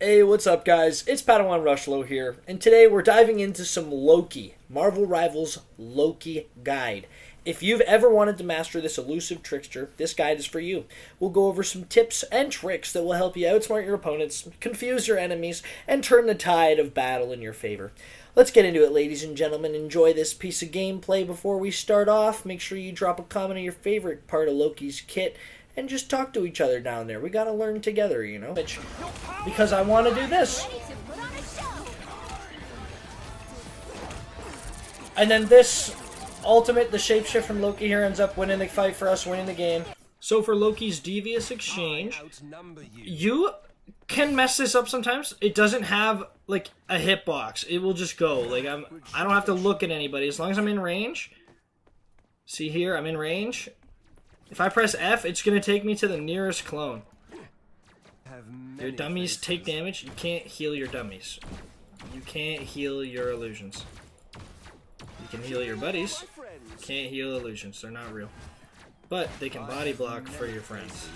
Hey, what's up guys? It's Padawan Rushlow here, and today we're diving into some Loki, Marvel Rivals Loki Guide. If you've ever wanted to master this elusive trickster, this guide is for you. We'll go over some tips and tricks that will help you outsmart your opponents, confuse your enemies, and turn the tide of battle in your favor. Let's get into it, ladies and gentlemen. Enjoy this piece of gameplay. Before we start off, make sure you drop a comment on your favorite part of Loki's kit, and just talk to each other down there. We gotta learn together, you know? Because I want to do this. And then this ultimate, the shapeshift from Loki here, ends up winning the fight for us, winning the game. So for Loki's devious exchange, you can mess this up sometimes. It doesn't have, like, a hitbox. It will just go. Like, I don't have to look at anybody. As long as I'm in range. See here, I'm in range. If I press F, it's going to take me to the nearest clone. Your dummies take damage. You can't heal your dummies. You can't heal your illusions. You can heal your buddies. Can't heal illusions. They're not real. But they can body block for your friends.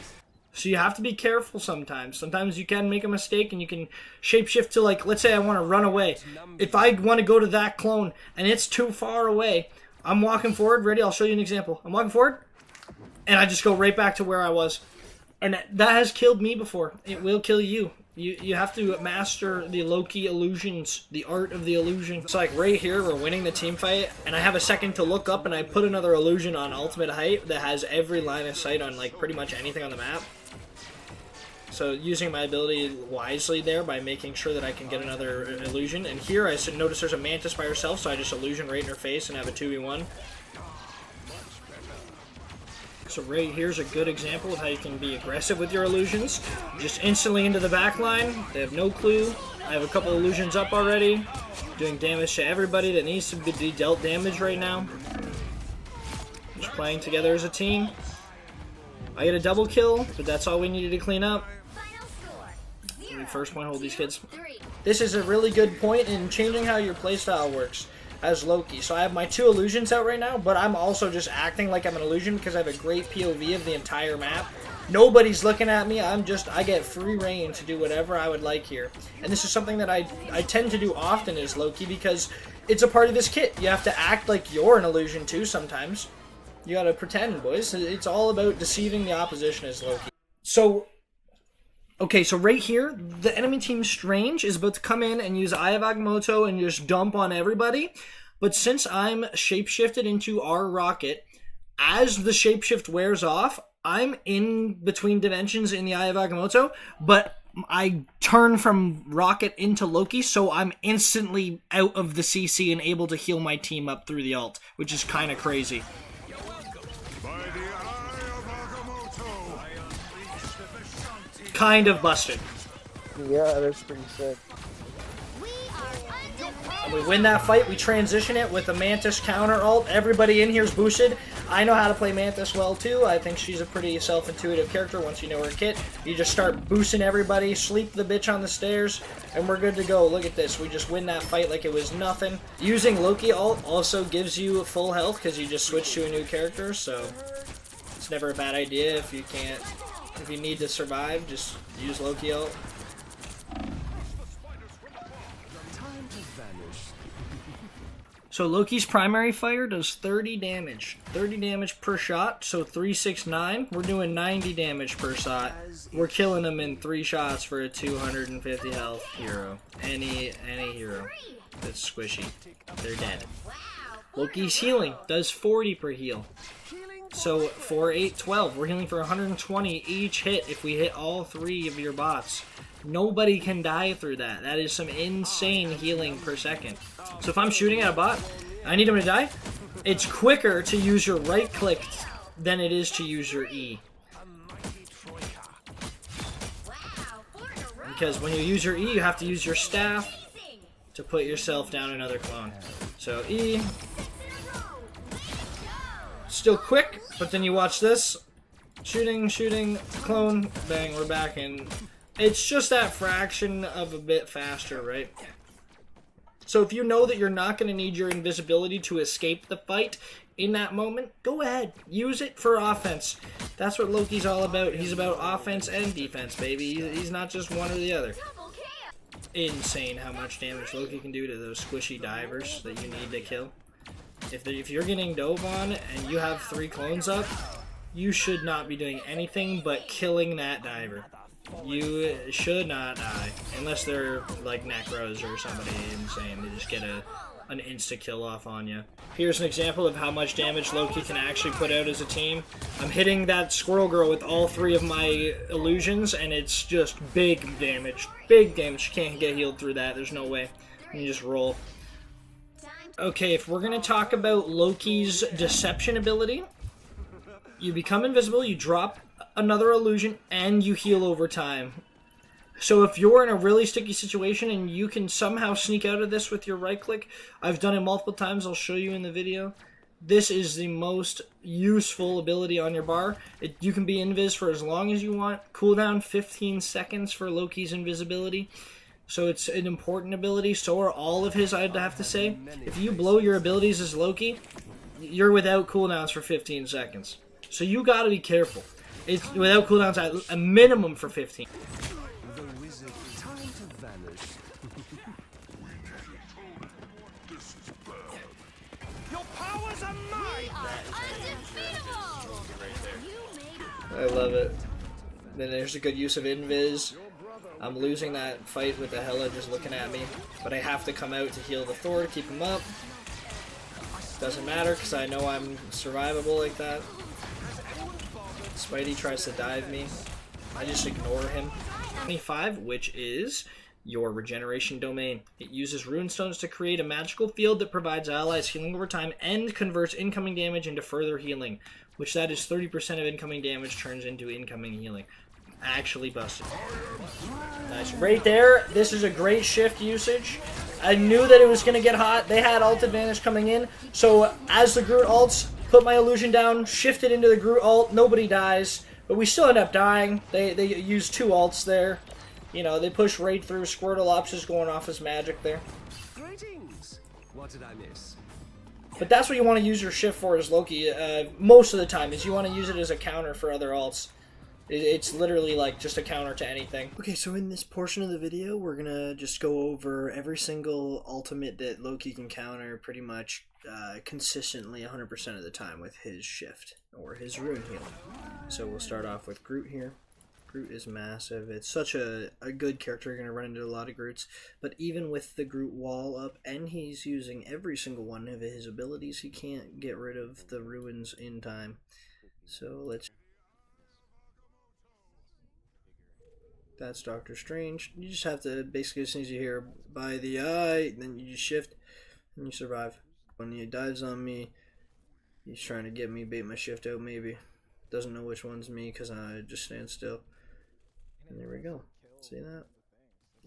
So you have to be careful sometimes. Sometimes you can make a mistake and you can shapeshift to, like, let's say I want to run away. If I want to go to that clone and it's too far away, I'm walking forward. Ready? I'll show you an example. I'm walking forward. And I just go right back to where I was. And that has killed me before. It will kill you. You have to master the Loki illusions, the art of the illusion. It's like right here, we're winning the team fight, and I have a second to look up, and I put another illusion on ultimate height that has every line of sight on, like, pretty much anything on the map. So using my ability wisely there by making sure that I can get another illusion. And here I notice there's a Mantis by herself, so I just illusion right in her face and have a 2v1. So right here's a good example of how you can be aggressive with your illusions. Just instantly into the back line. They have no clue. I have a couple illusions up already. Doing damage to everybody that needs to be dealt damage right now. Just playing together as a team. I get a double kill, but that's all we needed to clean up. First point, hold these kids. This is a really good point in changing how your playstyle works as Loki. So I have my 2 illusions out right now, but I'm also just acting like I'm an illusion because I have a great POV of the entire map. Nobody's looking at me. I get free reign to do whatever I would like here. And this is something that I tend to do often as Loki because it's a part of this kit. You have to act like you're an illusion too sometimes. You gotta pretend, boys. It's all about deceiving the opposition as Loki. So, okay, so right here, the enemy team Strange is about to come in and use Eye of Agamotto and just dump on everybody. But since I'm shapeshifted into our rocket, as the shapeshift wears off, I'm in between dimensions in the Eye of Agamotto, but I turn from rocket into Loki, so I'm instantly out of the CC and able to heal my team up through the ult, which is kind of crazy. Kind of busted. Yeah, that's pretty sick. We win that fight, we transition it with a Mantis counter ult. Everybody in here is boosted. I know how to play Mantis well too. I think she's a pretty self-intuitive character once you know her kit. You just start boosting everybody, sleep the bitch on the stairs, and we're good to go. Look at this. We just win that fight like it was nothing. Using Loki ult also gives you full health because you just switch to a new character, so it's never a bad idea if you can't. If you need to survive, just use Loki ult. So Loki's primary fire does 30 damage. 30 damage per shot, so 369. We're doing 90 damage per shot. We're killing them in 3 shots for a 250 health hero. Any hero that's squishy, they're dead. Loki's healing does 40 per heal. So 4, 8, 12. We're healing for 120 each hit if we hit all 3 of your bots. Nobody can die through that. That is some insane healing per second. So if I'm shooting at a bot, I need him to die, it's quicker to use your right click than it is to use your E. Because when you use your E, you have to use your staff to put yourself down another clone. So E. Still quick, but then you watch this. Shooting, clone, bang, we're back in. It's just that fraction of a bit faster, right? So if you know that you're not going to need your invisibility to escape the fight in that moment, go ahead. Use it for offense. That's what Loki's all about. He's about offense and defense, baby. He's not just one or the other. insane how much damage Loki can do to those squishy divers that you need to kill. If you're getting dove on and you have 3 clones up, you should not be doing anything but killing that diver. You should not die. Unless they're like Necros or somebody insane. They just get an insta-kill off on you. Here's an example of how much damage Loki can actually put out as a team. I'm hitting that squirrel girl with all 3 of my illusions, and it's just big damage. Big damage. You can't get healed through that. There's no way. You just roll. Okay, if we're going to talk about Loki's deception ability, you become invisible, you drop another illusion, and you heal over time. So if you're in a really sticky situation and you can somehow sneak out of this with your right click, I've done it multiple times, I'll show you in the video. This is the most useful ability on your bar. You can be invis for as long as you want. Cooldown 15 seconds for Loki's invisibility. So it's an important ability. So are all of his, I'd have to say. If you blow your abilities as Loki, you're without cooldowns for 15 seconds. So you gotta be careful. It's without cooldowns at a minimum for 15. The wizard, time to vanish. Your powers are mine! I love it. Then there's a good use of invis. I'm losing that fight with the Hela just looking at me. But I have to come out to heal the Thor to keep him up. Doesn't matter because I know I'm survivable like that. Spidey tries to dive me. I just ignore him. 25, which is your regeneration domain. It uses runestones to create a magical field that provides allies healing over time and converts incoming damage into further healing, which that is 30% of incoming damage turns into incoming healing. Actually busted. Nice. Right there, this is a great shift usage. I knew that it was going to get hot. They had ult advantage coming in, so as the Groot ults, put my illusion down, shifted into the Groot ult, nobody dies, but we still end up dying. They use 2 ults there. You know, they push right through. Squirtle Ops is going off his magic there. Greetings! What did I miss? But that's what you want to use your shift for as Loki, most of the time, is you want to use it as a counter for other ults. It's literally like just a counter to anything. Okay, so in this portion of the video, we're gonna just go over every single ultimate that Loki can counter pretty much consistently 100% of the time with his shift or his rune healing. So we'll start off with Groot here. Groot is massive. It's such a good character. You're gonna run into a lot of Groots, but even with the Groot wall up and he's using every single one of his abilities, he can't get rid of the ruins in time. So let's. That's Doctor Strange. You just have to, basically, as soon as you hear by the eye, then you just shift and you survive. When he dives on me, he's trying to get me, bait my shift out maybe. Doesn't know which one's me because I just stand still. And there we go. See that?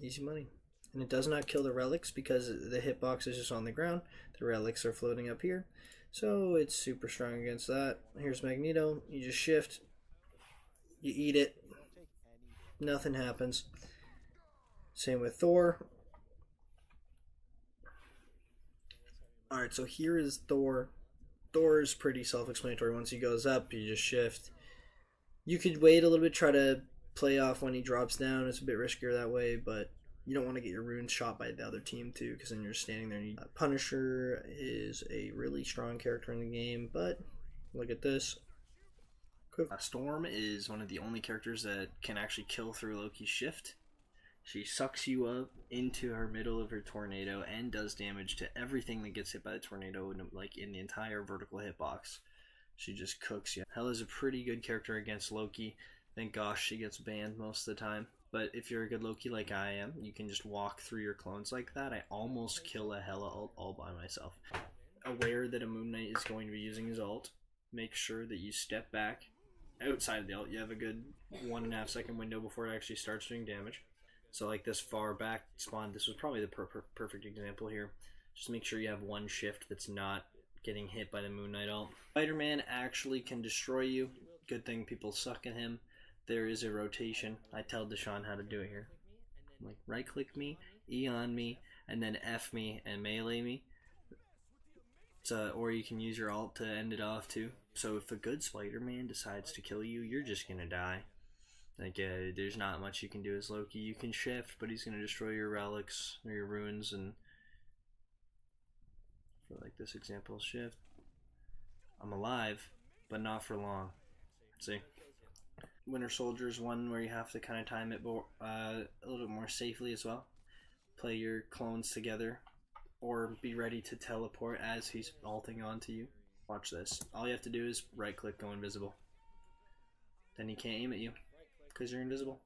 Easy money. And it does not kill the relics because the hitbox is just on the ground. The relics are floating up here. So it's super strong against that. Here's Magneto. You just shift. You eat it. Nothing happens. Same with Thor. Alright, so here is Thor. Thor is pretty self-explanatory. Once he goes up, you just shift. You could wait a little bit, try to play off when he drops down. It's a bit riskier that way, but you don't want to get your runes shot by the other team too, because then you're standing there. Punisher is a really strong character in the game, but look at this. Storm is one of the only characters that can actually kill through Loki's shift. She sucks you up into her middle of her tornado and does damage to everything that gets hit by the tornado, like in the entire vertical hitbox. She just cooks you. Hela's a pretty good character against Loki. Thank gosh she gets banned most of the time. But if you're a good Loki like I am, you can just walk through your clones like that. I almost kill a Hela ult all by myself. Aware that a Moon Knight is going to be using his ult, make sure that you step back. Outside of the ult, you have a good 1.5 second window before it actually starts doing damage. So like this far back spawn, this was probably the perfect example here. Just make sure you have one shift that's not getting hit by the Moon Knight ult. Spider-Man actually can destroy you. Good thing people suck at him. There is a rotation. I tell Deshaun how to do it here. Like right click me, E on me, and then F me and melee me. Or you can use your ult to end it off too. So if a good Spider-Man decides to kill you, you're just gonna die. Like, there's not much you can do as Loki. You can shift, but he's gonna destroy your relics or your runes. And for like this example, shift. I'm alive, but not for long. See, Winter Soldier is one where you have to kind of time it a little bit more safely as well. Play your clones together, or be ready to teleport as he's ulting onto you. Watch this. All you have to do is right click, go invisible. Then he can't aim at you because you're invisible.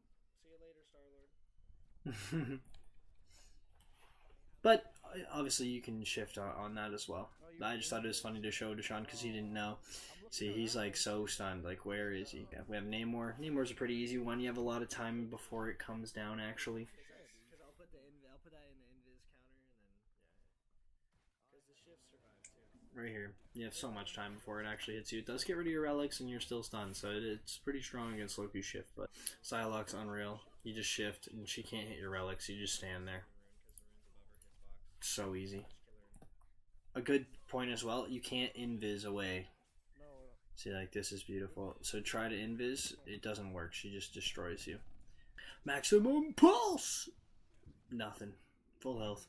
See you later, Star-Lord. But obviously you can shift on that as well. I just thought it was funny to show Deshaun because he didn't know. See, he's like so stunned. Like, where is he? We have Namor. Namor's a pretty easy one. You have a lot of time before it comes down, actually. Because I'll put that in the invis counter, and then because the shift survived too. Right here. You have so much time before it actually hits you. It does get rid of your relics and you're still stunned, so it's pretty strong against Loki's shift. But Psylocke's unreal. You just shift and she can't hit your relics. You just stand there. So easy. A good point as well, you can't invis away. See, like, this is beautiful. So try to invis, it doesn't work. She just destroys you. Maximum pulse! Nothing. Full health.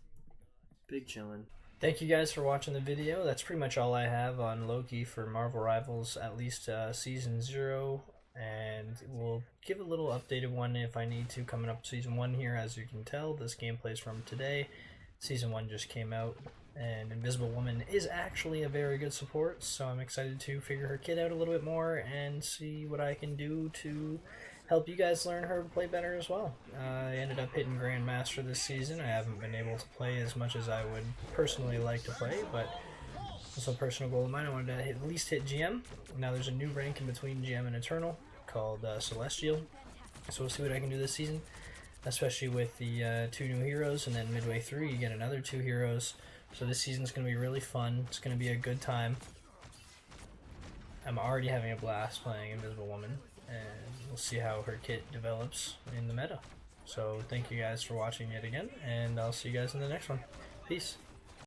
Big chillin'. Thank you guys for watching the video. That's pretty much all I have on Loki for Marvel Rivals, at least Season 0. And we'll give a little updated one if I need to coming up Season 1 here. As you can tell, this gameplay is from today. Season 1 just came out, and Invisible Woman is actually a very good support, so I'm excited to figure her kit out a little bit more and see what I can do to help you guys learn her to play better as well. I ended up hitting Grandmaster this season. I haven't been able to play as much as I would personally like to play, but it's a personal goal of mine. I wanted to at least hit GM. Now there's a new rank in between GM and Eternal called Celestial, so we'll see what I can do this season. Especially with the 2 new heroes, and then midway through you get another 2 heroes. So this season's going to be really fun. It's going to be a good time. I'm already having a blast playing Invisible Woman, and we'll see how her kit develops in the meta. So thank you guys for watching yet again, and I'll see you guys in the next one. Peace.